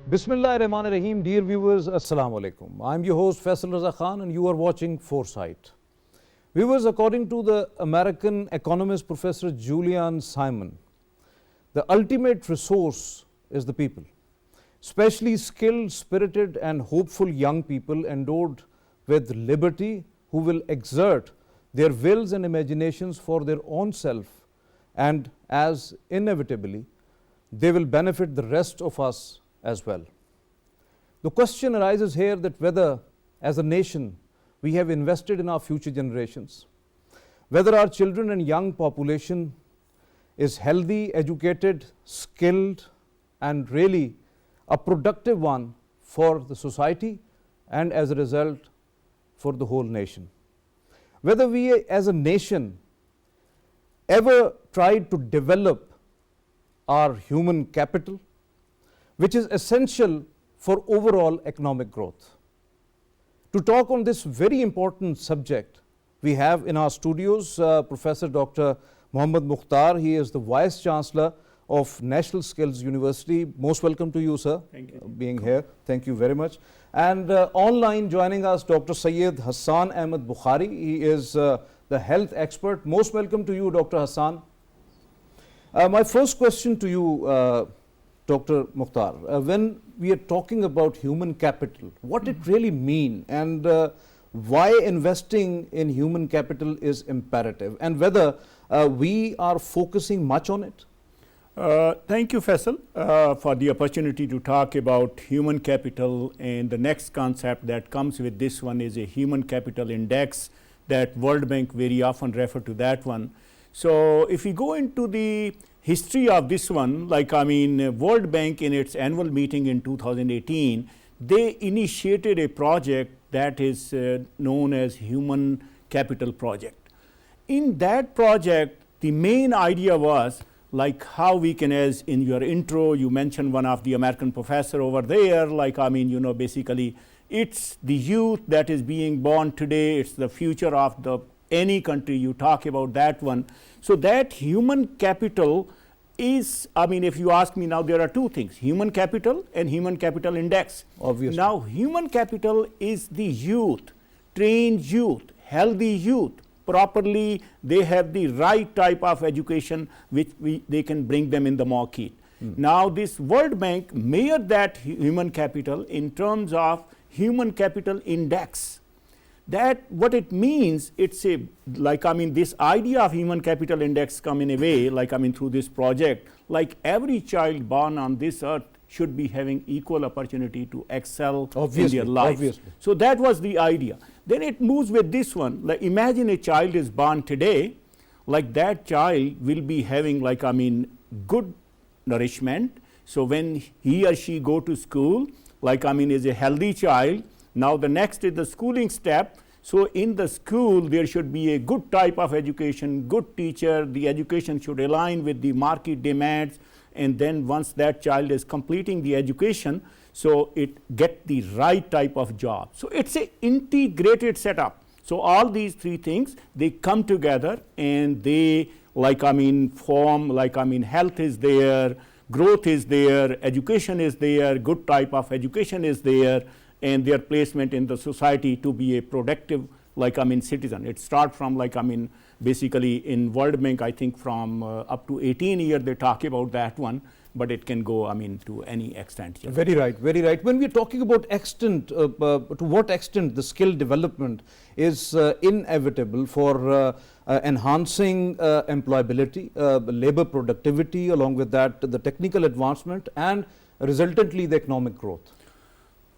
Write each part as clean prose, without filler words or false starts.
Bismillahirrahmanirrahim. Dear viewers, Assalamu alaikum. I'm your host Faisal Raza and you are watching Foresight. Viewers, according to the American economist Professor Julian Simon, the ultimate resource is the people, especially skilled, spirited and hopeful young people endowed with liberty who will exert their wills and imaginations for their own self, and as inevitably they will benefit the rest of us as well. The question arises here that whether as a nation we have invested in our future generations, whether our children and young population is healthy, educated, skilled and really a productive one for the society and as a result for the whole nation. Whether we as a nation ever tried to develop our human capital, which is essential for overall economic growth. To talk on this very important subject, we have in our studios Professor Dr.Muhammad Mukhtar. He is the Vice Chancellor of National Skills University. Most welcome to you, sir. Thank you. Being here. Thank you very much. And online joining us, Dr.Syed Hassan Ahmed Bukhari. He is the health expert. Most welcome to you, Dr. Hassan. My first question to you, Dr. Mukhtar, when we are talking about human capital, what it really mean and why investing in human capital is imperative and whether we are focusing much on it? Thank you, Faisal, for the opportunity to talk about human capital, and the next concept that comes with this one is a human capital index that World Bank very often refer to that one. So if we go into the history of this one, World Bank in its annual meeting in 2018, they initiated a project that is known as Human Capital Project. In that project, the main idea was like how we can, as in your intro, you mentioned one of the American professor over there, basically it's the youth that is being born today, it's the future of any country, you talk about that one. So that human capital is, if you ask me now, there are two things, human capital and human capital index. Obviously. Now, human capital is the youth, trained youth, healthy youth, properly, they have the right type of education which they can bring them in the market. Now, this World Bank measured that human capital in terms of human capital index. That what it means, it's a this idea of human capital index come in a way through this project, like every child born on this earth should be having equal opportunity to excel in their life. Obviously. So that was the idea. Then it moves with this one, like imagine a child is born today, like that child will be having good nourishment. So when he or she go to school, is a healthy child. Now the next is the schooling step. So in the school, there should be a good type of education, good teacher, the education should align with the market demands, and then once that child is completing the education, so it get the right type of job. So it's a integrated setup. So all these three things, they come together and they form, health is there, growth is there, education is there, good type of education is there, and their placement in the society to be a productive citizen. It starts from basically in World Bank, I think from up to 18 years they talk about that one, but it can go to any extent. Yeah. Very right, very right. When we are talking about extent, to what extent the skill development is inevitable for enhancing employability, labor productivity, along with that the technical advancement and resultantly the economic growth.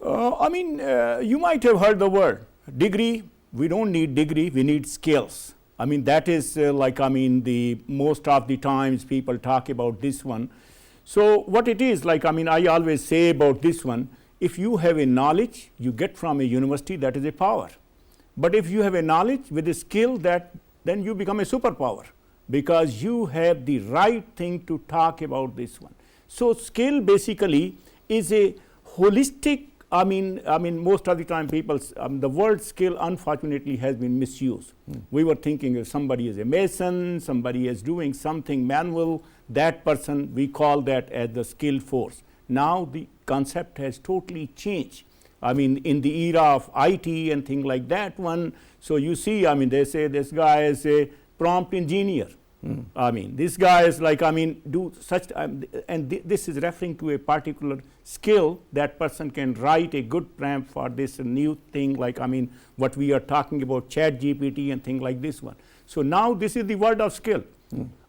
You might have heard the word degree. We don't need degree, we need skills. That is the most of the times people talk about this one. So what it is, I always say about this one, if you have a knowledge you get from a university, that is a power. But if you have a knowledge with a skill, then you become a superpower because you have the right thing to talk about this one. So skill basically is a holistic, most of the time people, the word skill unfortunately has been misused. We were thinking if somebody is a mason, somebody is doing something manual, that person, we call that as the skill force. Now the concept has totally changed. I mean, in the era of IT and things like that one, so you see, I mean, they say this guy is a prompt engineer. I mean, this guy is like, I mean, do such, and this is referring to a particular skill that person can write a good prompt for this new thing, like, I mean, what we are talking about, Chat GPT and things like this one. So now this is the word of skill.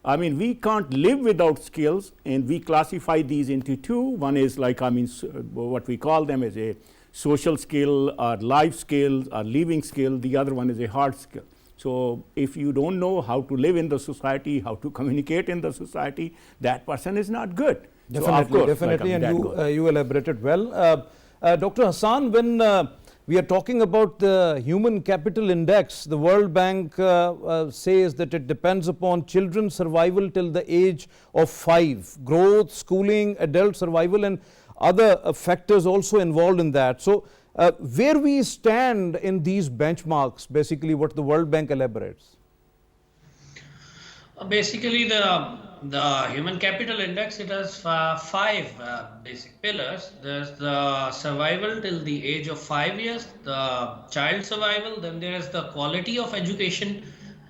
I mean, we can't live without skills, and we classify these into two. One is like, I mean, what we call them as a social skill or life skill or living skill. The other one is a hard skill. So if you don't know how to live in the society, how to communicate in the society, that person is not good. Definitely, so of course, definitely, and you elaborated well. Dr. Hassan, when we are talking about the human capital index, the World Bank says that it depends upon children's survival till the age of 5, growth, schooling, adult survival, and other factors also involved in that. So where we stand in these benchmarks, basically what the World Bank elaborates? Basically, the human capital index, it has 5 basic pillars. There's the survival till the age of 5 years, the child survival, then there is the quality of education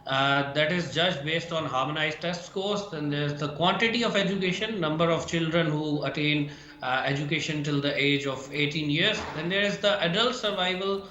that is judged based on harmonized test scores, then there's the quantity of education, number of children who attain education till the age of 18 years, then there is the adult survival,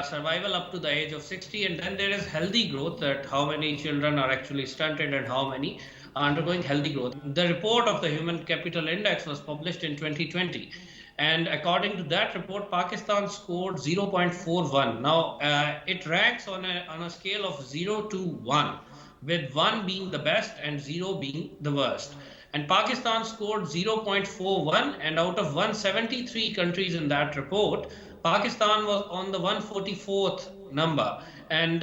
survival up to the age of 60, and then there is healthy growth, that how many children are actually stunted and how many are undergoing healthy growth. The report of the Human Capital Index was published in 2020, and according to that report, Pakistan scored 0.41. Now it ranks on a scale of 0 to 1, with 1 being the best and 0 being the worst. And Pakistan scored 0.41, and out of 173 countries in that report, Pakistan was on the 144th number, and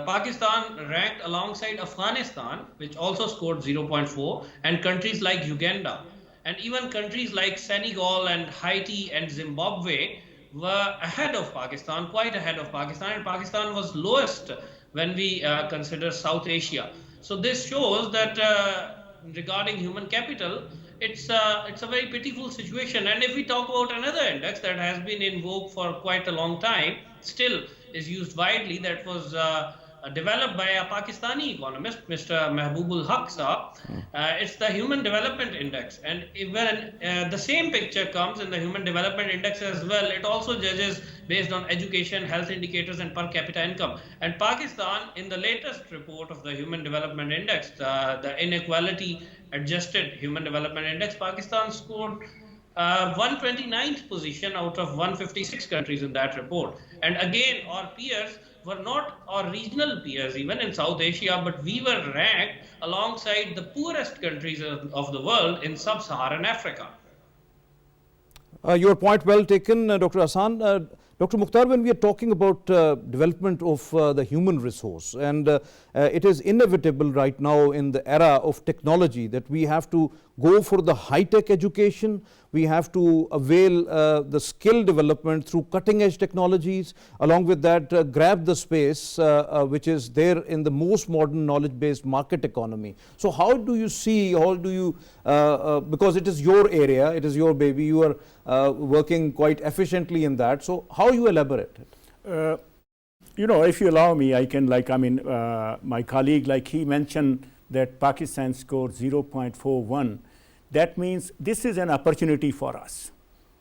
Pakistan ranked alongside Afghanistan, which also scored 0.4, and countries like Uganda, and even countries like Senegal and Haiti and Zimbabwe were ahead of Pakistan, quite ahead of Pakistan, and Pakistan was lowest when we consider South Asia. So this shows that regarding human capital, it's a very pitiful situation. And if we talk about another index that has been in vogue for quite a long time, still is used widely, that was developed by a Pakistani economist, Mr. Mahbubul Haq Saab. It's the Human Development Index, and when the same picture comes in the Human Development Index as well, it also judges based on education, health indicators, and per capita income. And Pakistan, in the latest report of the Human Development Index, the inequality adjusted Human Development Index, Pakistan scored 129th position out of 156 countries in that report. And again, our peers were not our regional peers even in South Asia, but we were ranked alongside the poorest countries of the world in sub-Saharan Africa. Your point well taken, Dr. Hassan. Dr. Mukhtar, when we are talking about development of the human resource, and it is inevitable right now in the era of technology that we have to go for the high-tech education, we have to avail the skill development through cutting-edge technologies, along with that grab the space which is there in the most modern knowledge-based market economy. So how do you see, how do you, because it is your area, it is your baby, you are working quite efficiently in that, so how you elaborate it? You know, if you allow me, I can, like, I mean, my colleague, like, he mentioned that Pakistan scored 0.41. That means this is an opportunity for us.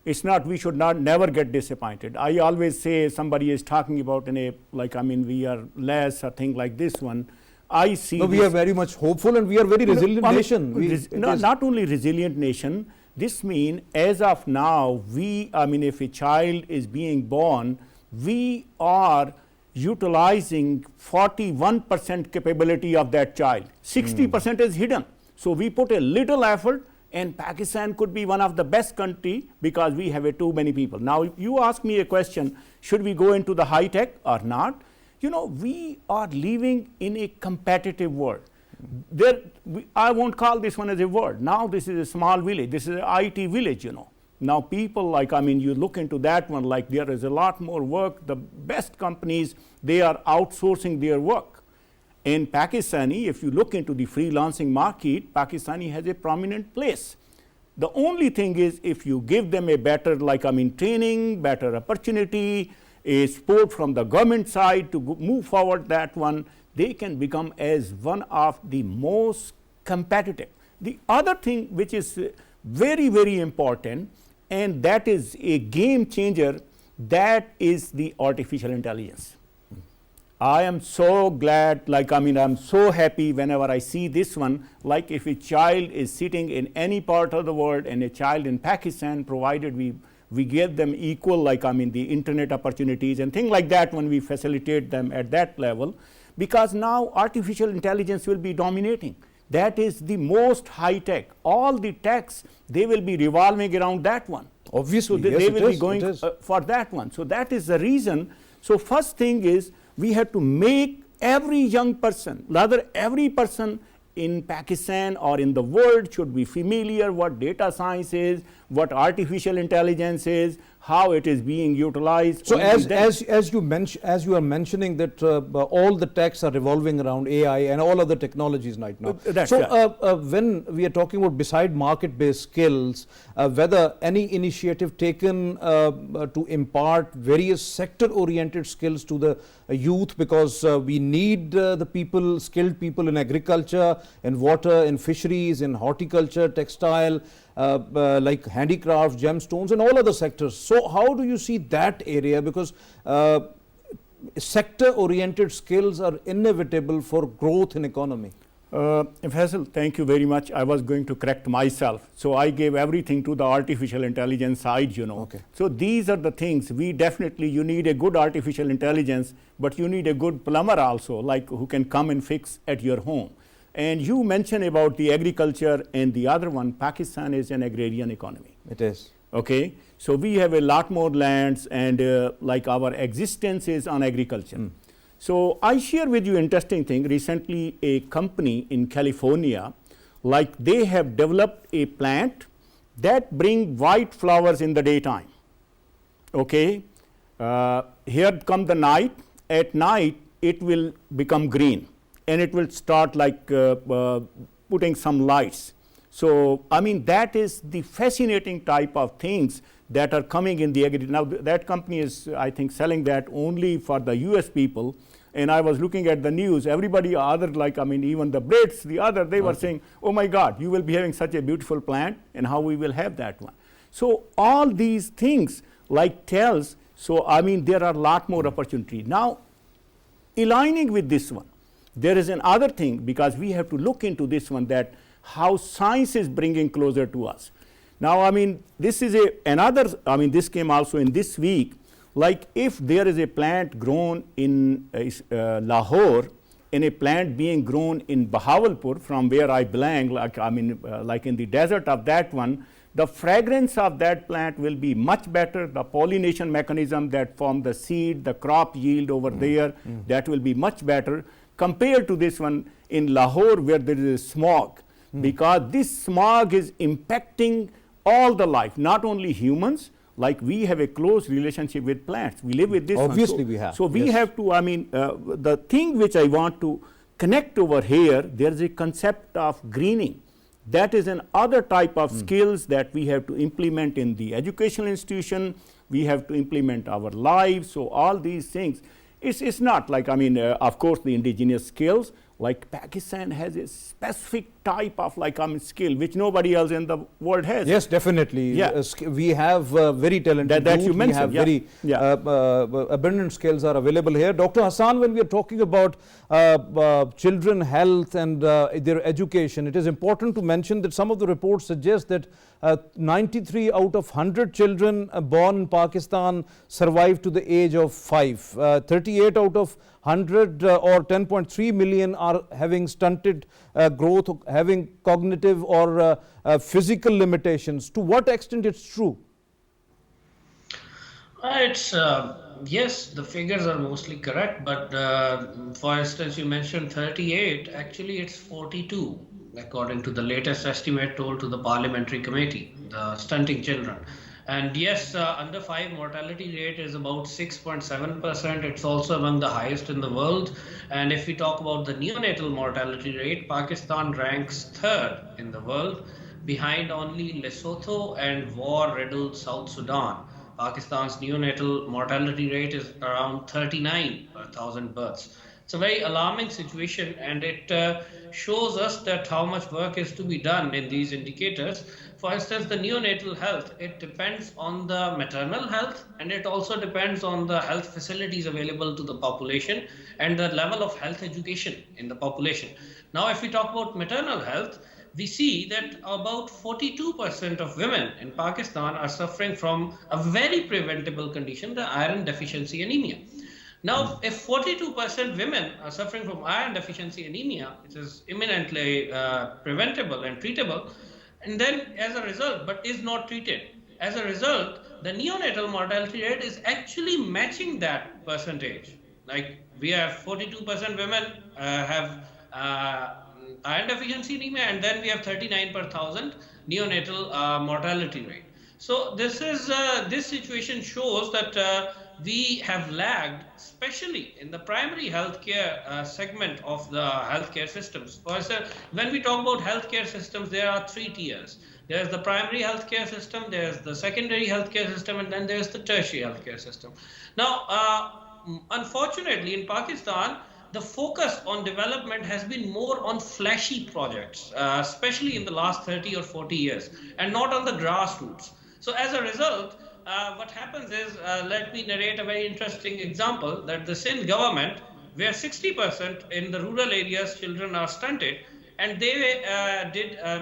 It's not, we should not never get disappointed. I always say somebody is talking about in a, like, I mean, we are less or thing like this one. I see. No, we are very much hopeful, and we are very resilient nation. Not only resilient nation, this means as of now, we, I mean, if a child is being born, we are utilizing 41% capability of that child. 60% is hidden. So we put a little effort, and Pakistan could be one of the best country because we have too many people. Now, you ask me a question, should we go into the high tech or not? You know, we are living in a competitive world. I won't call this one as a word. Now this is a small village. This is an IT village, you know. Now people, like, I mean, you look into that one, like, there is a lot more work. The best companies, they are outsourcing their work. In Pakistani, if you look into the freelancing market, Pakistani has a prominent place. The only thing is if you give them a better, training, better opportunity, a support from the government side to move forward that one, they can become as one of the most competitive. The other thing which is very, very important, and that is a game changer, that is the artificial intelligence. I am so glad, I'm so happy whenever I see this one, like if a child is sitting in any part of the world and a child in Pakistan, provided we give them equal, the internet opportunities and things like that when we facilitate them at that level, because now artificial intelligence will be dominating. That is the most high tech. All the techs, they will be revolving around that one. Obviously, so yes, they will be is, going for that one. So that is the reason. So first thing is, we have to make every young person, rather every person in Pakistan or in the world should be familiar what data science is, what artificial intelligence is, how it is being utilized. So as you are mentioning that all the techs are revolving around AI and all other technologies right now. So when we are talking about beside market-based skills, whether any initiative taken to impart various sector-oriented skills to the youth, because we need the people, skilled people in agriculture, in water, in fisheries, in horticulture, textile, like handicrafts, gemstones and all other sectors. So how do you see that area? Because sector oriented skills are inevitable for growth in economy. Faisal, thank you very much. I was going to correct myself. So I gave everything to the artificial intelligence side, Okay. So these are the things you need a good artificial intelligence, but you need a good plumber also, who can come and fix at your home. And you mentioned about the agriculture and the other one, Pakistan is an agrarian economy. It is. Okay. So we have a lot more lands and our existence is on agriculture. So I share with you interesting thing. Recently a company in California, they have developed a plant that bring white flowers in the daytime. Okay. Here come the night. At night it will become green. And it will start putting some lights. So, that is the fascinating type of things that are coming in the agri. Now, that company is, I think, selling that only for the US people. And I was looking at the news, everybody other, even the Brits, the other, they were saying, oh my God, you will be having such a beautiful plant, and how we will have that one. So, all these things tells, so there are a lot more opportunity. Now, aligning with this one, there is another thing, because we have to look into this one, that how science is bringing closer to us. Now, this is this came also in this week, if there is a plant grown in Lahore and a plant being grown in Bahawalpur, from where I belong, in the desert of that one, the fragrance of that plant will be much better. The pollination mechanism that form the seed, the crop yield over there, that will be much better compared to this one in Lahore, where there is smog, because this smog is impacting all the life, not only humans, we have a close relationship with plants. We live with this Obviously one. We have. So we have to, the thing which I want to connect over here, there is a concept of greening. That is another type of skills that we have to implement in the educational institution. We have to implement our lives. So all these things. It's not of course, the indigenous skills, Pakistan has a specific type of skill which nobody else in the world has. Yes, definitely. Yeah. We have very talented that youth. you mentioned. We have very abundant skills are available here. Dr. Hassan, when we are talking about children health and their education, it is important to mention that some of the reports suggest that 93 out of 100 children born in Pakistan survive to the age of 5. 38 out of 100 or 10.3 million are having stunted growth, having cognitive or physical limitations. To what extent it's true? It's yes, the figures are mostly correct, but for instance, you mentioned 38. Actually, it's 42, according to the latest estimate told to the parliamentary committee, the stunting children. And yes, under 5 mortality rate is about 6.7%. It's also among the highest in the world. And if we talk about the neonatal mortality rate, Pakistan ranks 3rd in the world. behind only Lesotho and war-riddled South Sudan. Pakistan's neonatal mortality rate is around 39 per thousand births. It's a very alarming situation, and it shows us that how much work is to be done in these indicators. For instance, the neonatal health, it depends on the maternal health, and it also depends on the health facilities available to the population and the level of health education in the population. Now, if we talk about maternal health, we see that about 42% of women in Pakistan are suffering from a very preventable condition, the iron deficiency anemia. Now, if 42% women are suffering from iron deficiency anemia, which is imminently preventable and treatable, and then as a result, but is not treated, as a result, the neonatal mortality rate is actually matching that percentage. Like we have 42% women have iron deficiency anemia, and then we have 39 per thousand neonatal mortality rate. So this situation shows that we have lagged, especially in the primary healthcare segment of the healthcare systems. When we talk about healthcare systems, there are three tiers. There's the primary healthcare system, there's the secondary healthcare system, and then there's the tertiary healthcare system. Now, unfortunately, in Pakistan, the focus on development has been more on flashy projects, especially in the last 30 or 40 years, and not on the grassroots. So as a result, what happens is, let me narrate a very interesting example, that the Sindh government, where 60% in the rural areas children are stunted, and they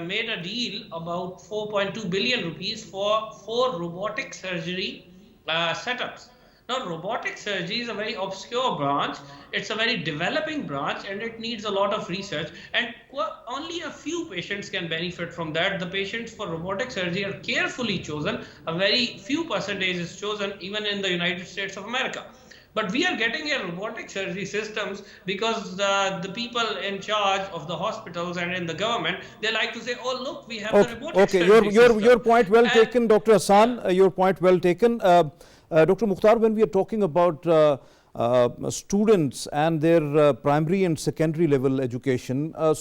made a deal about 4.2 billion rupees for 4 robotic surgery setups. Now, robotic surgery is a very obscure branch. It's a very developing branch, and it needs a lot of research. And only a few patients can benefit from that. The patients for robotic surgery are carefully chosen. A very few percentage is chosen, even in the United States of America. But we are getting a robotic surgery systems because the people in charge of the hospitals and in the government, they like to say, oh, look, we have the robotic surgery system. Your point well taken, Dr. Hassan. Your point well taken. Dr. Mukhtar, when we are talking about students and their primary and secondary level education, a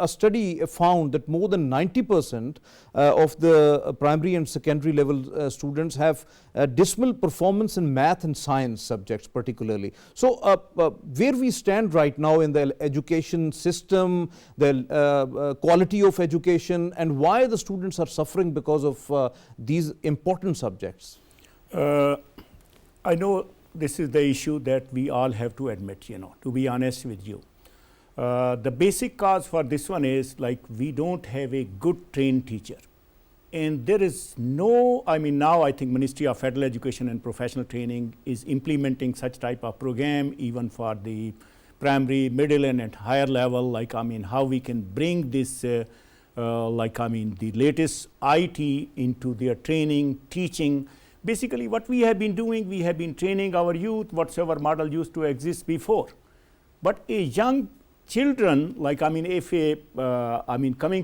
study found that more than 90% of the primary and secondary level students have dismal performance in math and science subjects particularly. So where we stand right now in the education system, the quality of education, and why the students are suffering because of these important subjects? I know this is the issue that we all have to admit, to be honest with you. The basic cause for this one is like we don't have a good trained teacher. And there is no, now I think Ministry of Federal Education and Professional Training is implementing such type of program even for the primary, middle and higher level, how we can bring this the latest IT into their training, teaching. Basically, what we have been doing, we have been training our youth, whatsoever model used to exist before. But a young children, coming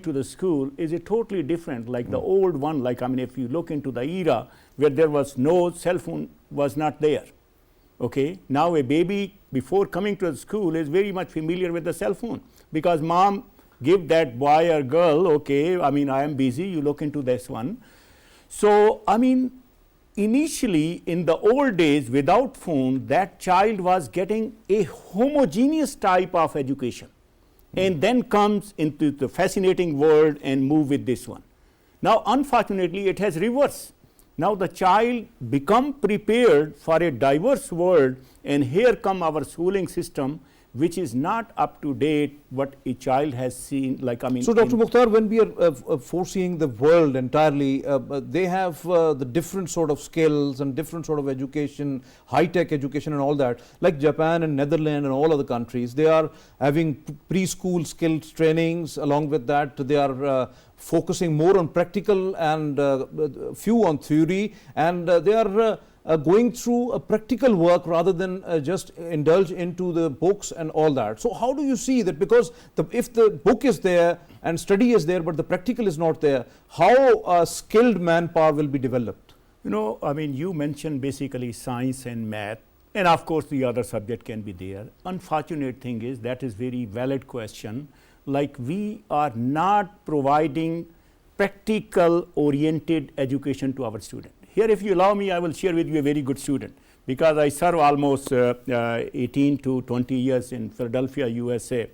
to the school is a totally different, like the old one, if you look into the era where there was no cell phone was not there. Okay, now a baby before coming to the school is very much familiar with the cell phone because mom give that boy or girl, okay, I am busy, you look into this one. So, initially in the old days without phone, that child was getting a homogeneous type of education and then comes into the fascinating world and move with this one. Now, unfortunately, it has reversed. Now, the child become prepared for a diverse world, and here come our schooling system, which is not up to date what a child has seen. So, Dr. Mukhtar, when we are foreseeing the world entirely, they have the different sort of skills and different sort of education, high-tech education and all that, like Japan and Netherlands and all other countries. They are having preschool skills trainings. Along with that, they are focusing more on practical and few on theory, and they are going through a practical work rather than just indulge into the books and all that. So how do you see that? Because if the book is there and study is there, but the practical is not there, how skilled manpower will be developed? You mentioned basically science and math, and of course the other subject can be there. Unfortunate thing is that is very valid question. Like we are not providing practical oriented education to our student. Here, if you allow me, I will share with you a very good student, because I serve almost 18 to 20 years in Philadelphia, USA.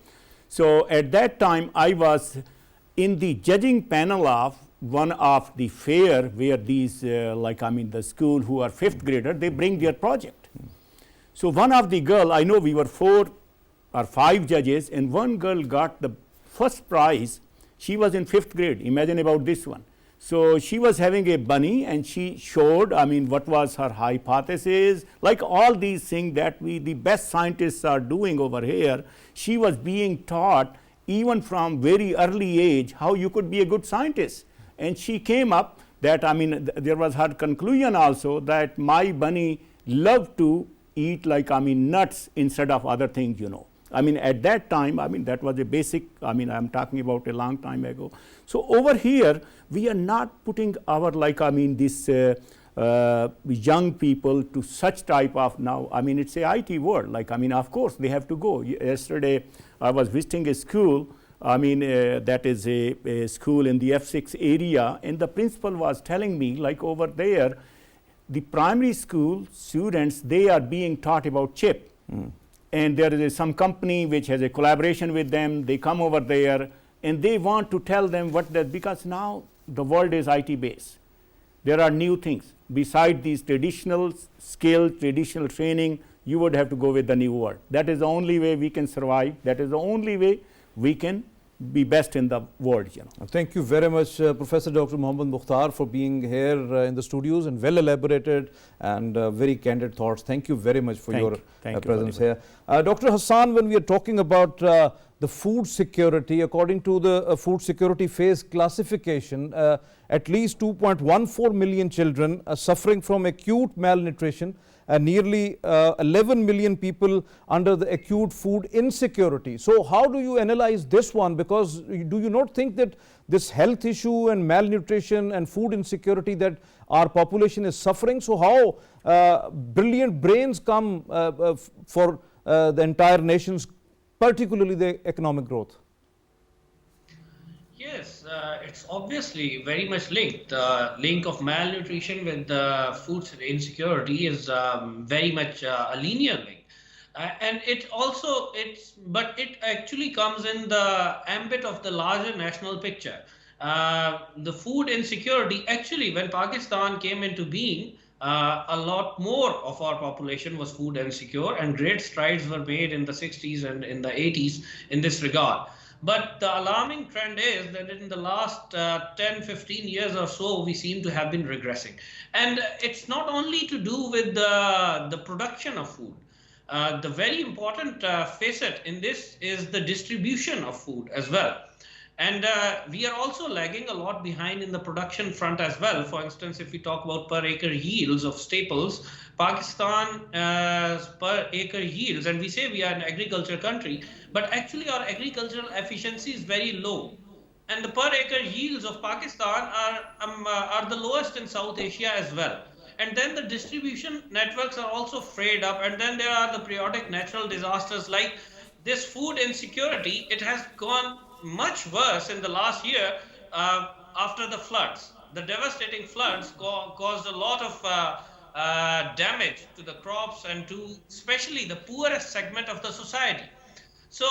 So at that time, I was in the judging panel of one of the fair where these, the school who are 5th grader, they bring their project. So one of the girl, I know we were 4 or 5 judges, and one girl got the first prize. She was in 5th grade. Imagine about this one. So she was having a bunny, and she showed, what was her hypothesis, like all these things that the best scientists are doing over here. She was being taught even from very early age how you could be a good scientist. And she came up that, there was her conclusion also that my bunny loved to eat nuts instead of other things, at that time, that was a basic, I'm talking about a long time ago. So over here, we are not putting our, this young people to such type of now, it's a IT world, of course, they have to go. Yesterday, I was visiting a school, that is a school in the F6 area, and the principal was telling me, over there, the primary school students, they are being taught about chip. And there is some company which has a collaboration with them. They come over there and they want to tell them what that, because now the world is IT based. There are new things. Beside these traditional skills, traditional training, you would have to go with the new world. That is the only way we can survive. That is the only way we can be best in the world. Thank you very much, Professor Dr. Muhammad Mukhtar, for being here in the studios and well elaborated and very candid thoughts. Thank you very much for your presence here. Dr. Hassan, when we are talking about the food security, according to the food security phase classification, at least 2.14 million children are suffering from acute malnutrition, and nearly 11 million people under the acute food insecurity. So how do you analyze this one? Because do you not think that this health issue and malnutrition and food insecurity that our population is suffering, so how brilliant brains come for the entire nation's, particularly the economic growth? Yes, it's obviously very much linked. The link of malnutrition with food insecurity is very much a linear link. And it actually comes in the ambit of the larger national picture. The food insecurity, actually, when Pakistan came into being, a lot more of our population was food insecure, and great strides were made in the 60s and in the 80s in this regard. But the alarming trend is that in the last 10, 15 years or so, we seem to have been regressing. And it's not only to do with the production of food. The very important facet in this is the distribution of food as well. And we are also lagging a lot behind in the production front as well. For instance, if we talk about per acre yields of staples, Pakistan per acre yields, and we say we are an agriculture country, but actually our agricultural efficiency is very low. And the per acre yields of Pakistan are the lowest in South Asia as well. And then the distribution networks are also frayed up. And then there are the periodic natural disasters like this food insecurity. It has gone much worse in the last year after the floods. The devastating floods caused a lot of damage to the crops and to especially the poorest segment of the society. So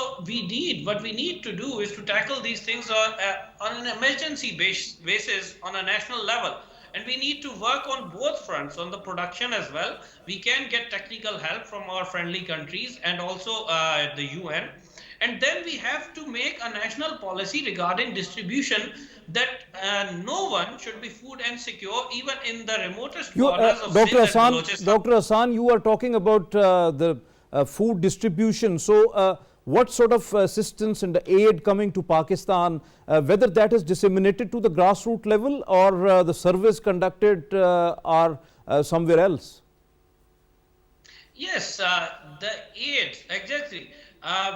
what we need to do is to tackle these things on an emergency basis on a national level. And we need to work on both fronts, on the production as well. We can get technical help from our friendly countries and also the UN. And then we have to make a national policy regarding distribution that no one should be food insecure, even in the remotest corners of Sindh and Balochistan. Dr. Hassan, you are talking about the food distribution. So what sort of assistance and aid coming to Pakistan, whether that is disseminated to the grassroots level or the surveys conducted are somewhere else? Yes, the aid, exactly.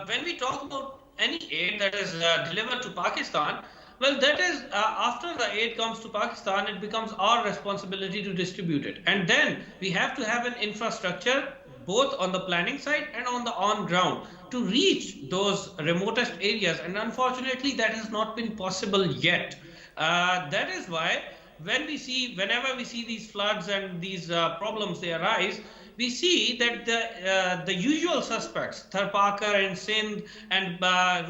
When we talk about any aid that is delivered to Pakistan, well, that is after the aid comes to Pakistan, it becomes our responsibility to distribute it. And then we have to have an infrastructure both on the planning side and on the on ground to reach those remotest areas. And unfortunately, that has not been possible yet. That is why whenever we see these floods and these problems they arise, we see that the usual suspects, Tharpakar and Sindh and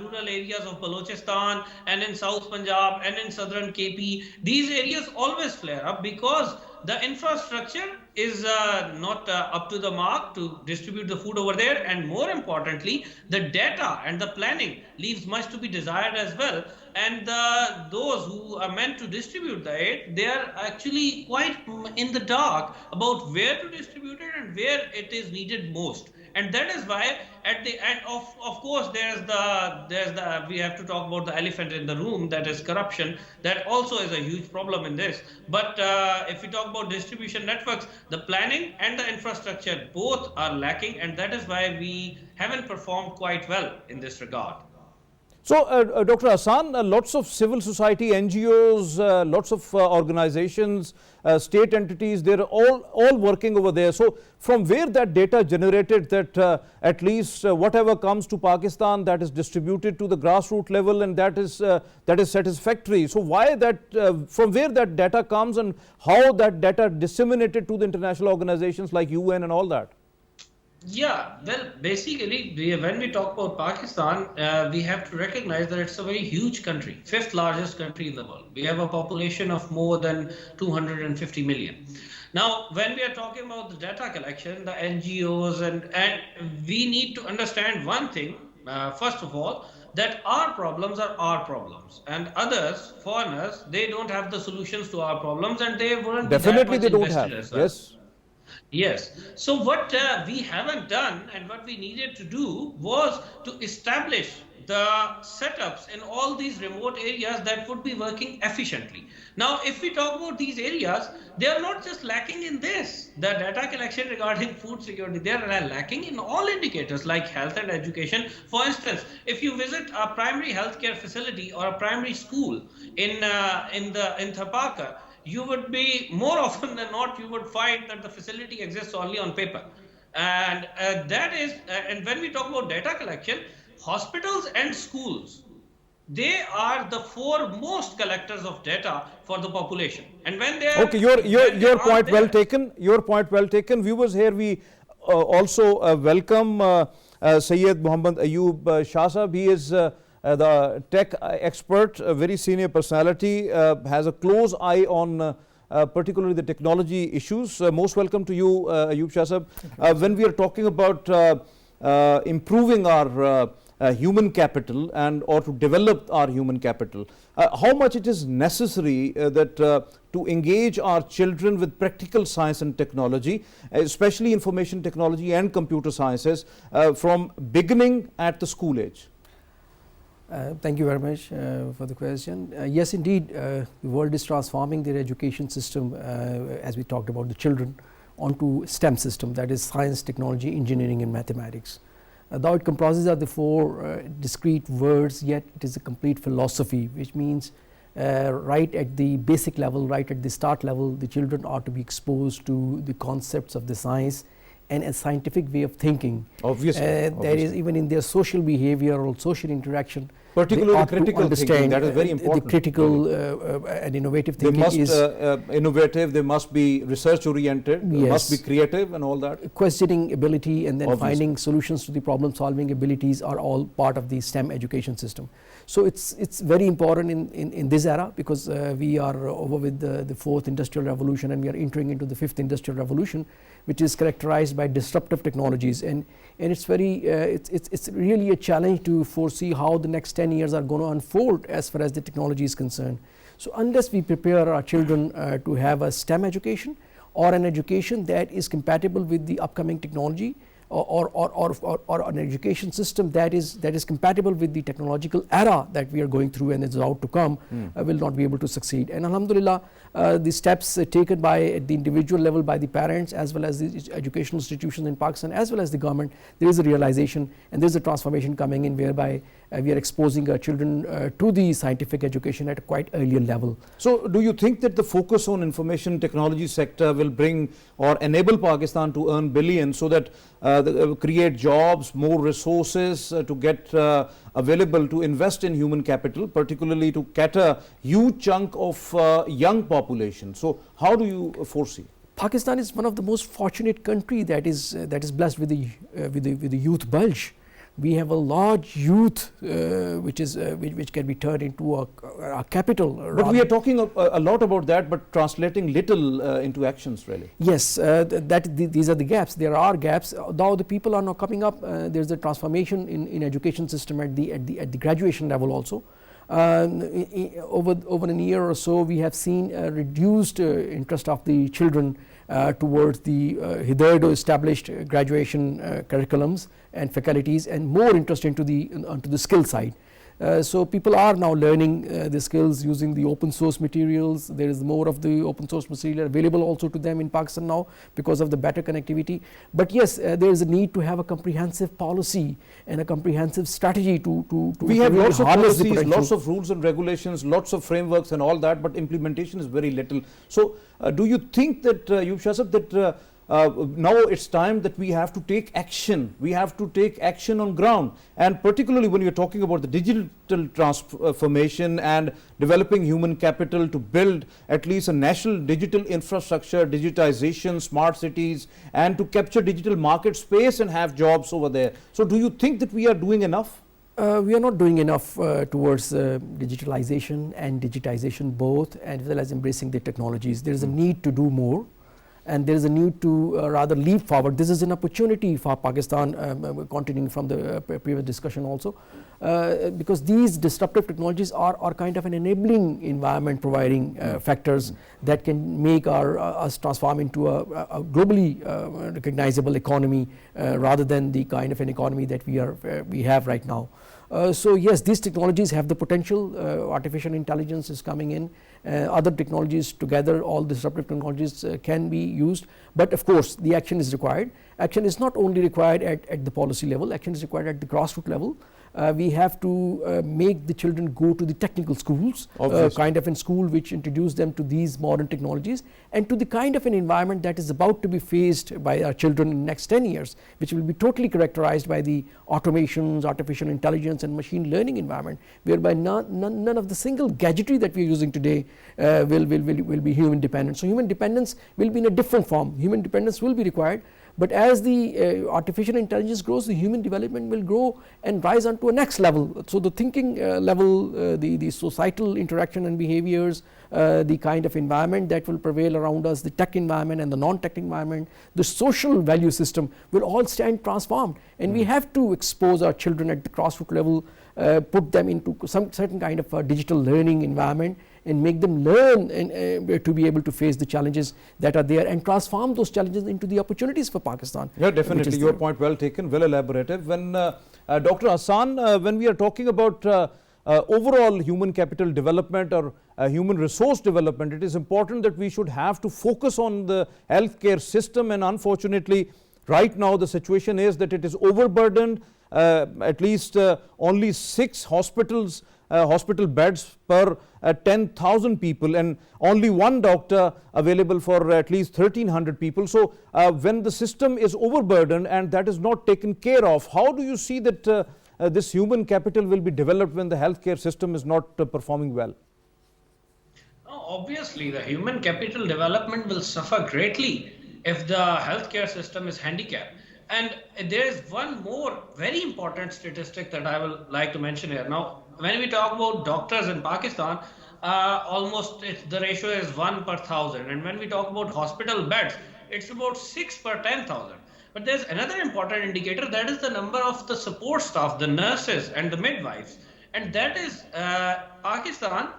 rural areas of Balochistan and in South Punjab and in southern KP, these areas always flare up because the infrastructure is not up to the mark to distribute the food over there, and more importantly, the data and the planning leaves much to be desired as well. And those who are meant to distribute the aid, they are actually quite in the dark about where to distribute it and where it is needed most. And that is why at the end of course there's the we have to talk about the elephant in the room, that is corruption. That also is a huge problem in this. But if we talk about distribution networks, the planning and the infrastructure both are lacking, and that is why we haven't performed quite well in this regard. So, Dr. Hassan, lots of civil society, NGOs, lots of organizations, state entities, they're all working over there. So, from where that data generated, that at least whatever comes to Pakistan, that is distributed to the grassroots level, and that is satisfactory. So, why that, from where that data comes and how that data disseminated to the international organizations like UN and all that? Yeah, well, basically, when we talk about Pakistan, we have to recognize that it's a very huge country, fifth largest country in the world. We have a population of more than 250 million. Now, when we are talking about the data collection, the NGOs, and we need to understand one thing, first of all, that our problems are our problems, and others, foreigners, they don't have the solutions to our problems, and they wouldn't definitely be that much they don't have, invested as well. yes. Yes. So what we haven't done and what we needed to do was to establish the setups in all these remote areas that would be working efficiently. Now, if we talk about these areas, they are not just lacking in this, the data collection regarding food security, they are lacking in all indicators like health and education. For instance, if you visit a primary healthcare facility or a primary school in Tharpakar, you would be, more often than not, you would find that the facility exists only on paper. And that is, and when we talk about data collection, hospitals and schools, they are the foremost collectors of data for the population. And when they are... Okay, your point well taken. Your point well taken. Viewers, here we also welcome Syed Muhammad Ayub Shah Sahab. He is the tech expert, a very senior personality, has a close eye on particularly the technology issues. Most welcome to you, Ayub Shah Sahab. When we are talking about improving our human capital and or to develop our human capital, how much it is necessary that to engage our children with practical science and technology, especially information technology and computer sciences, from beginning at the school age? Thank you very much for the question. Yes, indeed, the world is transforming their education system, as we talked about the children, onto STEM system, that is science, technology, engineering and mathematics. Though it comprises of the four discrete words, yet it is a complete philosophy, which means right at the basic level, right at the start level, the children are to be exposed to the concepts of the science and a scientific way of thinking. Obviously, there is even in their social behavior or social interaction, particularly critical thinking, that is very important. The critical and innovative thinking is innovative, they must be research oriented, yes, must be creative and all that. Questioning ability and then Obviously finding solutions to the problem solving abilities are all part of the STEM education system. So it's very important in this era, because we are over with the fourth industrial revolution and we are entering into the fifth industrial revolution, which is characterized by disruptive technologies, and it's very it's really a challenge to foresee how the next 10 years are going to unfold as far as the technology is concerned. So unless we prepare our children to have a STEM education or an education that is compatible with the upcoming technology, or an education system that is compatible with the technological era that we are going through and is about to come, will not be able to succeed. And alhamdulillah, the steps taken by at the individual level by the parents as well as the educational institutions in Pakistan as well as the government, there is a realization and there is a transformation coming in whereby we are exposing our children to the scientific education at a quite earlier level. So do you think that the focus on information technology sector will bring or enable Pakistan to earn billions, so that create jobs, more resources, to get a available to invest in human capital, particularly to cater huge chunk of young population. So how do you foresee? Pakistan is one of the most fortunate country that is blessed with the youth bulge. We have a large youth which can be turned into a capital. But we are talking a lot about that, but translating little into actions really. Yes, these are the gaps. There are gaps. Though the people are now coming up, there's a transformation in education system at the graduation level also. Over a year or so, we have seen a reduced interest of the children towards the hitherto established graduation curriculums and faculties, and more interest into the skill side. So people are now learning the skills using the open source materials. There is more of the open source material available also to them in Pakistan now because of the better connectivity. But yes, there is a need to have a comprehensive policy and a comprehensive strategy to we have lots of harness policies, lots of rules and regulations, lots of frameworks and all that, but implementation is very little. So do you think that Ayub Shah Sahab, that now it's time that we have to take action. We have to take action on ground, and particularly when you're talking about the digital transformation and developing human capital to build at least a national digital infrastructure, digitization, smart cities, and to capture digital market space and have jobs over there. So do you think that we are doing enough? We are not doing enough towards digitalization and digitization both, as well as embracing the technologies. There is a need to do more, and there is a need to rather leap forward. This is an opportunity for Pakistan, continuing from the previous discussion also, because these disruptive technologies are kind of an enabling environment, providing factors that can make us transform into a globally recognizable economy, rather than the kind of an economy that we have right now. So yes, these technologies have the potential. Artificial intelligence is coming in. Other technologies together, all disruptive technologies can be used. But of course, the action is required. Action is not only required at the policy level, action is required at the grassroots level. We have to make the children go to the technical schools, kind of in school which introduce them to these modern technologies, and to the kind of an environment that is about to be faced by our children in the next 10 years, which will be totally characterized by the automations, artificial intelligence and machine learning environment, whereby none of the single gadgetry that we are using today will be human dependent. So human dependence will be in a different form. Human dependence will be required. But as the artificial intelligence grows, the human development will grow and rise onto a next level. So the thinking level, the societal interaction and behaviors, the kind of environment that will prevail around us, the tech environment and the non-tech environment, the social value system will all stand transformed. And we have to expose our children at the grassroots level, put them into some certain kind of a digital learning environment, and make them learn and to be able to face the challenges that are there, and transform those challenges into the opportunities for Pakistan. Yeah, definitely. Your point well taken, well elaborated. When Dr. Hassan, when we are talking about overall human capital development or human resource development, it is important that we should have to focus on the healthcare system, and unfortunately right now the situation is that it is overburdened. At least only 6 hospital beds per 10,000 people, and only 1 doctor available for at least 1,300 people. So when the system is overburdened and that is not taken care of, how do you see that this human capital will be developed when the healthcare system is not performing well? Obviously, the human capital development will suffer greatly if the healthcare system is handicapped. And there is one more very important statistic that I will like to mention here. Now, when we talk about doctors in Pakistan, the ratio is 1 per 1,000. And when we talk about hospital beds, it's about 6 per 10,000. But there's another important indicator, that is the number of the support staff, the nurses and the midwives. And that is Pakistan,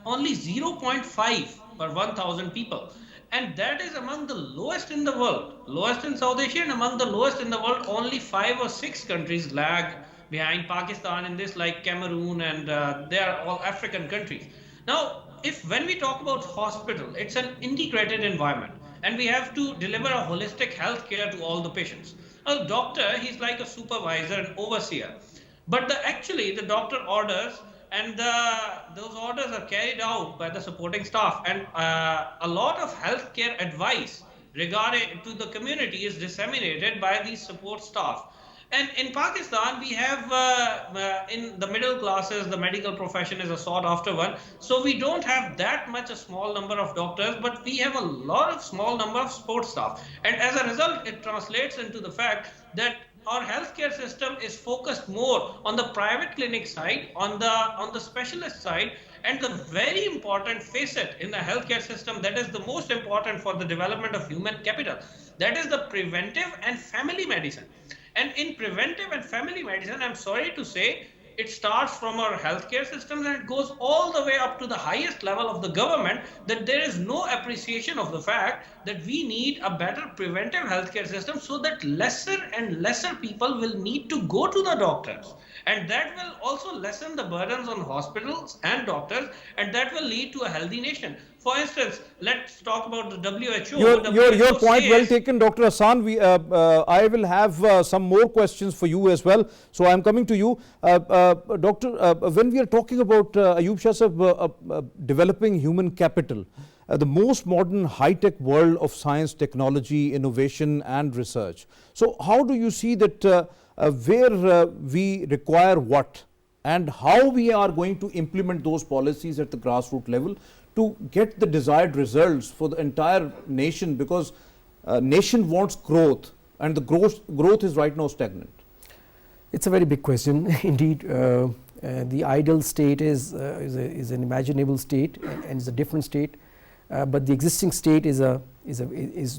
only 0.5 per 1,000 people. And that is among the lowest in the world, lowest in South Asia and among the lowest in the world. Only 5 or 6 countries lag behind Pakistan in this, like Cameroon, and they are all African countries. Now, when we talk about hospital, it's an integrated environment, and we have to deliver a holistic health care to all the patients. A doctor, he's like a supervisor and overseer, but actually the doctor orders, and those orders are carried out by the supporting staff, and a lot of healthcare advice regarding to the community is disseminated by these support staff. And in Pakistan, we have in the middle classes, the medical profession is a sought after one. So we don't have that much a small number of doctors, but we have a lot of small number of support staff. And as a result, it translates into the fact that our healthcare system is focused more on the private clinic side, on the specialist side, and the very important facet in the healthcare system that is the most important for the development of human capital, that is the preventive and family medicine. And in preventive and family medicine, I'm sorry to say, it starts from our healthcare systems and it goes all the way up to the highest level of the government, that there is no appreciation of the fact that we need a better preventive healthcare system so that lesser and lesser people will need to go to the doctors. And that will also lessen the burdens on hospitals and doctors, and that will lead to a healthy nation. For instance, let's talk about the WHO. Your point well taken, Dr. Hassan. I will have some more questions for you as well. So I'm coming to you. Doctor, when we are talking about Ayub Shah sahab, developing human capital, the most modern high-tech world of science, technology, innovation and research. So how do you see that where we require what and how we are going to implement those policies at the grassroots level to get the desired results for the entire nation, because nation wants growth and the growth is right now stagnant? It's a very big question indeed. The ideal state is an imaginable state and is a different state, but the existing state is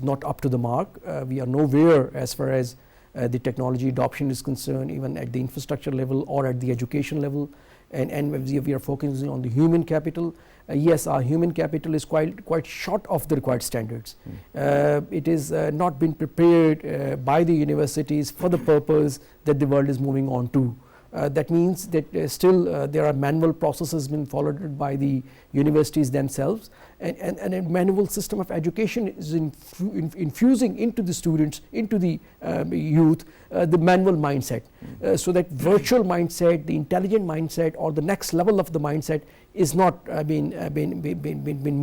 not up to the mark. We are nowhere as far as the technology adoption is concerned, even at the infrastructure level or at the education level, and we are focusing on the human capital. Yes, our human capital is quite short of the required standards. It is not been prepared by the universities for the purpose that the world is moving on to. That means that still there are manual processes being followed by the universities themselves, and a manual system of education is infusing into the students, into the youth, the manual mindset. So that virtual mindset, the intelligent mindset, or the next level of the mindset is not been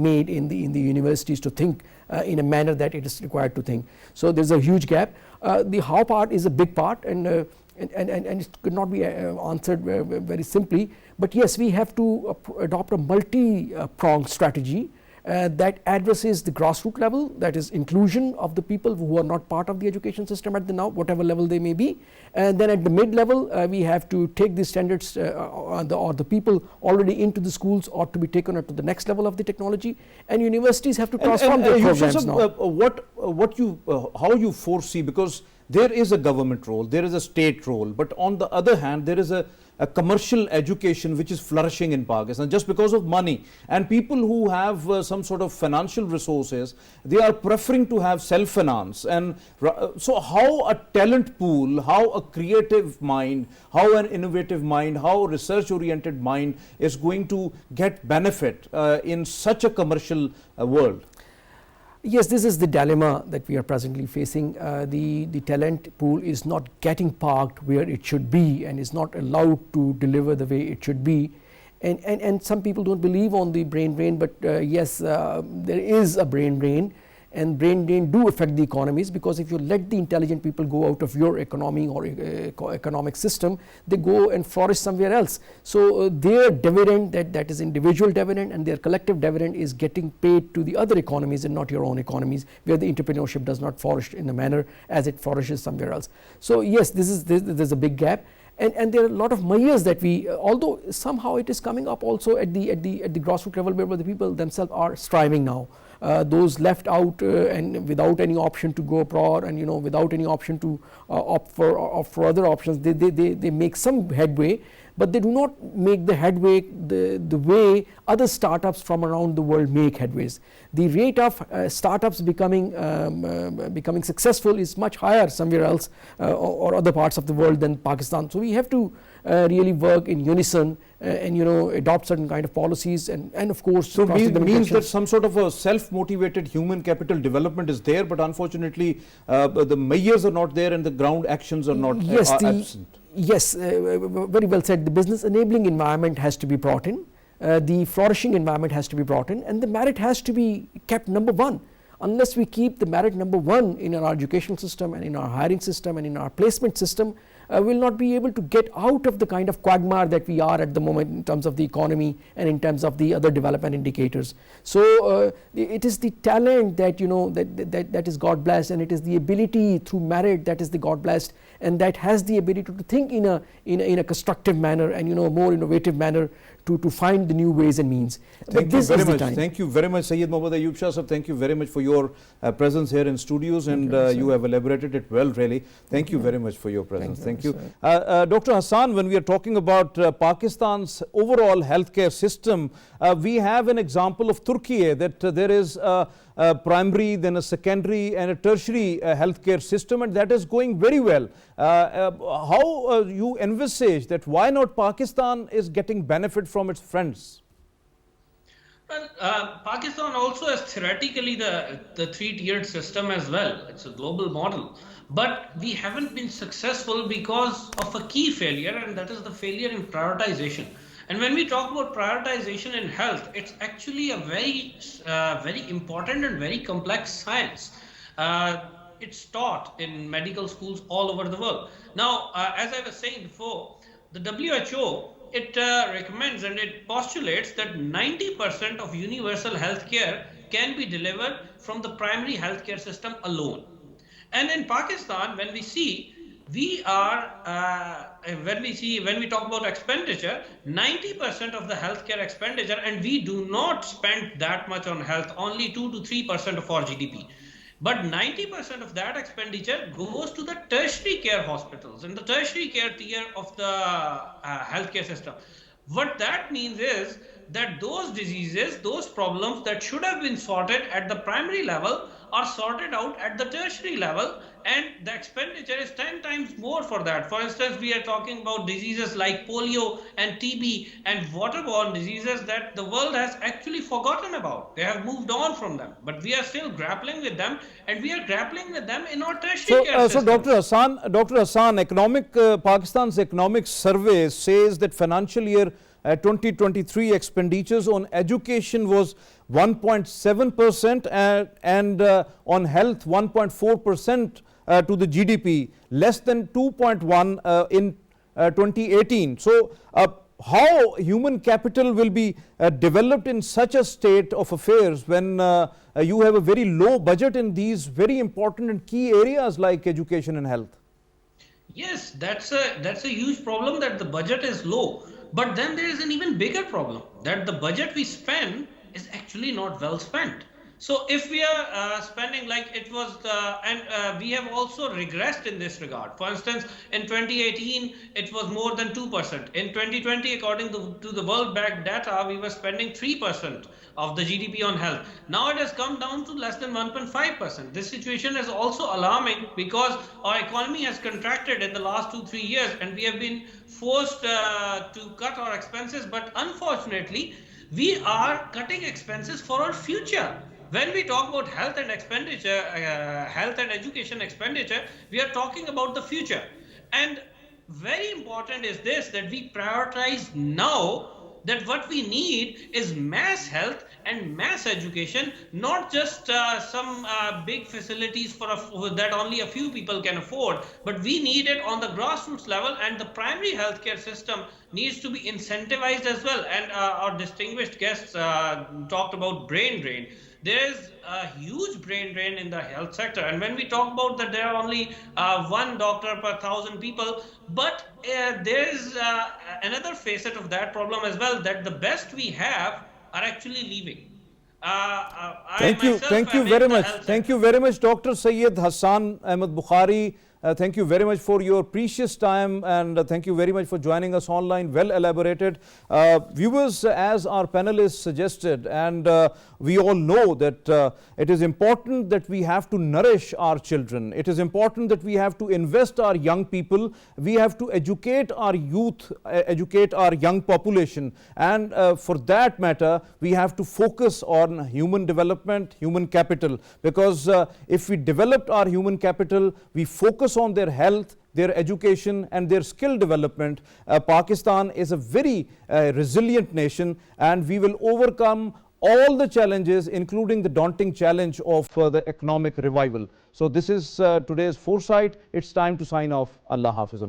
made in the universities to think in a manner that it is required to think. So there's a huge gap. The how part is a big part, and it could not be answered very simply. But yes, we have to adopt a multi-pronged strategy that addresses the grassroots level, that is inclusion of the people who are not part of the education system at the now, whatever level they may be. And then at the mid level, we have to take the standards or the people already into the schools ought to be taken up to the next level of the technology, and universities have to transform their programs now. How you foresee, because there is a government role, there is a state role, but on the other hand, there is a commercial education which is flourishing in Pakistan just because of money, and people who have some sort of financial resources, they are preferring to have self-finance. And so how a talent pool, how a creative mind, how an innovative mind, how a research-oriented mind is going to get benefit in such a commercial world? Yes, this is the dilemma that we are presently facing. The talent pool is not getting parked where it should be and is not allowed to deliver the way it should be. And some people don't believe on the brain drain, but yes, there is a brain drain, and brain drain do affect the economies, because if you let the intelligent people go out of your economy or economic system, they go and flourish somewhere else. So their dividend, that is individual dividend, and their collective dividend is getting paid to the other economies and not your own economies, where the entrepreneurship does not flourish in the manner as it flourishes somewhere else. So yes, there's a big gap. And there are a lot of mayors that we, although somehow it is coming up also at the grassroots level, where the people themselves are striving now. Those left out and without any option to go abroad, and without any option to opt for other options, they make some headway, but they do not make the headway the way other startups from around the world make headways. The rate of startups becoming successful is much higher somewhere else or other parts of the world than Pakistan. So we have to really work in unison and adopt certain kind of policies, and of course, so means that some sort of a self-motivated human capital development is there, but unfortunately the mayors are not there and the ground actions are not absent. Yes, very well said. The business enabling environment has to be brought in, the flourishing environment has to be brought in, and the merit has to be kept number one. Unless we keep the merit number one in our education system and in our hiring system and in our placement system, will not be able to get out of the kind of quagmire that we are at the moment in terms of the economy and in terms of the other development indicators. So it is the talent that, you know, that is God blessed, and it is the ability through merit that is the God blessed, and that has the ability to think in a constructive manner and, you know, more innovative manner to find the new ways and means. Thank you very much. Thank you very much, Sayyid Muhammad Ayub Shah. Thank you very much for your presence here in studios, and you have elaborated it well, really. Thank you very much for your presence. Thank you. Dr. Hassan, when we are talking about Pakistan's overall healthcare system, we have an example of Turkey, that there is a primary, then a secondary and a tertiary healthcare system, and that is going very well. How you envisage that why not Pakistan is getting benefit from its friends? Well, Pakistan also has theoretically the three-tiered system as well. It's a global model. But we haven't been successful because of a key failure, and that is the failure in prioritization. And when we talk about prioritization in health, it's actually a very important and very complex science. It's taught in medical schools all over the world. Now, as I was saying before, the WHO, it recommends and it postulates that 90% of universal healthcare can be delivered from the primary healthcare system alone. And in Pakistan, when we see, we are, when we talk about expenditure, 90% of the healthcare expenditure, and we do not spend that much on health, only 2 to 3% of our GDP. But 90% of that expenditure goes to the tertiary care hospitals and the tertiary care tier of the healthcare system. What that means is that those diseases, those problems that should have been sorted at the primary level are sorted out at the tertiary level, and the expenditure is 10 times more for that. For instance, we are talking about diseases like polio and TB and waterborne diseases that the world has actually forgotten about. They have moved on from them, but we are still grappling with them, and we are grappling with them in our tertiary care system. So Dr. Hassan, Pakistan's economic survey says that financial year 2023 expenditures on education was 1.7% and on health 1.4% to the GDP, less than 2.1 in 2018. So how human capital will be developed in such a state of affairs when you have a very low budget in these very important and key areas like education and health? Yes, that's a huge problem, that the budget is low. But then there is an even bigger problem, that the budget we spend is actually not well spent. So if we are spending like it was, we have also regressed in this regard. For instance, in 2018, it was more than 2%. In 2020, according to the World Bank data, we were spending 3% of the GDP on health. Now it has come down to less than 1.5%. This situation is also alarming because our economy has contracted in the last 2-3 years, and we have been forced to cut our expenses. But unfortunately, we are cutting expenses for our future. When we talk about health and expenditure, health and education expenditure, we are talking about the future. And very important is this, that we prioritize now, that what we need is mass health and mass education, not just some big facilities that only a few people can afford, but we need it on the grassroots level, and the primary healthcare system needs to be incentivized as well. And our distinguished guests talked about brain drain. There is a huge brain drain in the health sector, and when we talk about that there are only one doctor per 1,000 people, but there is another facet of that problem as well, that the best we have are actually leaving. Thank you very much. Thank you very much, Dr. Syed Hassan Ahmed Bukhari. Thank you very much for your precious time, and thank you very much for joining us online. Well elaborated. Viewers, as our panelists suggested, and we all know that it is important that we have to nourish our children. It is important that we have to invest our young people. We have to educate our youth, educate our young population. And for that matter, we have to focus on human development, human capital. Because if we developed our human capital, we focus on their health, their education and their skill development, Pakistan is a very resilient nation, and we will overcome all the challenges, including the daunting challenge of the economic revival. So this is today's Foresight. It's time to sign off. Allah Hafiz.